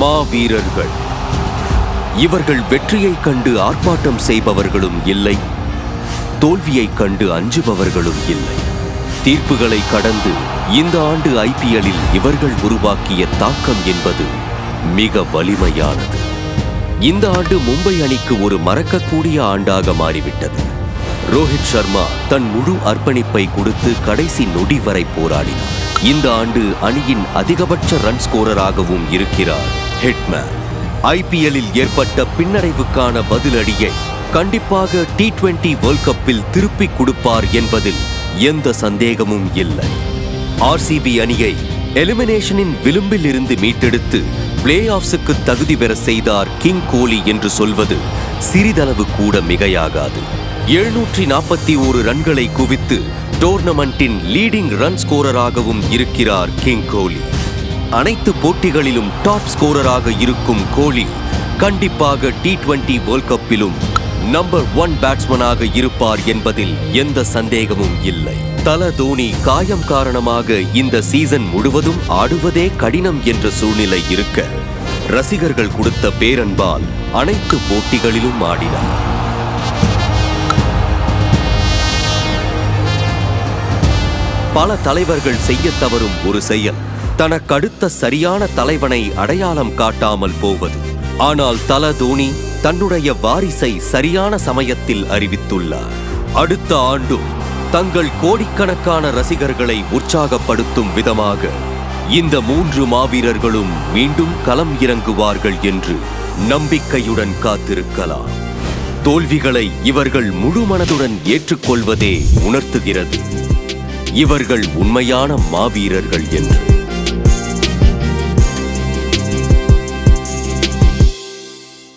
மாவீரர்கள். இவர்கள் வெற்றியைக் கண்டு ஆர்ப்பாட்டம் செய்பவர்களும் இல்லை, தோல்வியைக் கண்டு அஞ்சுபவர்களும் இல்லை. தீர்ப்புகளை கடந்து இந்த ஆண்டு ஐபிஎல்லில் இவர்கள் உருவாக்கிய தாக்கம் என்பது மிக வலிமையானது. இந்த ஆண்டு மும்பை அணிக்கு ஒரு மறக்கக்கூடிய ஆண்டாக மாறிவிட்டது. ரோஹித் சர்மா தன் முழு அர்ப்பணிப்பை கொடுத்து கடைசி நொடி வரை போராடினார். இந்த ஆண்டு அணியின் அதிகபட்ச ரன் ஸ்கோரராகவும் இருக்கிறார் ஹிட்மேன். ஐபிஎல்லில் ஏற்பட்ட பின்னடைவுக்கான பதிலடியை கண்டிப்பாக T20 வேர்ல்ட் கப்பில் திருப்பிக் கொடுப்பார் என்பதில் எந்த சந்தேகமும் இல்லை. ஆர்சிபி அணியை எலிமினேஷனின் விளிம்பில் இருந்து மீட்டெடுத்து பிளே ஆஃப்ஸுக்கு தகுதி பெற செய்தார் கிங் கோலி என்று சொல்வது சிறிதளவு கூட மிகையாகாது. 741 ரன்களை குவித்து டோர்னமெண்டின் லீடிங் ரன் ஸ்கோரராகவும் இருக்கிறார் கிங் கோலி. அனைத்து போட்டிகளிலும் டாப் ஸ்கோரராக இருக்கும் கோலி கண்டிப்பாக T20 வேர்ல்ட் கப்பிலும் நம்பர் 1 பேட்ஸ்மேனாக இருப்பார் என்பதில் எந்த சந்தேகமும் இல்லை. தல தோனி காயம் காரணமாக இந்த சீசன் முழுவதும் ஆடுவதே கடினம் என்ற சூழ்நிலை இருக்க, ரசிகர்கள் கொடுத்த பேரன்பால் அனைத்து போட்டிகளிலும் ஆடினார். பல தலைவர்கள் செய்ய தவறும் ஒரு செயல் தனக்கடுத்த சரியான தலைவனை அடையாளம் காட்டாமல் போவது. ஆனால் தல தோனி தன்னுடைய வாரிசை சரியான சமயத்தில் அறிவித்துள்ளார். அடுத்த ஆண்டும் தங்கள் கோடிக்கணக்கான ரசிகர்களை உற்சாகப்படுத்தும் விதமாக இந்த 3 மாவீரர்களும் மீண்டும் களம் இறங்குவார்கள் என்று நம்பிக்கையுடன் காத்திருக்கலாம். தோல்விகளை இவர்கள் முழு மனதுடன் ஏற்றுக்கொள்வதே உணர்த்துகிறது இவர்கள் உண்மையான மாவீரர்கள் என்று.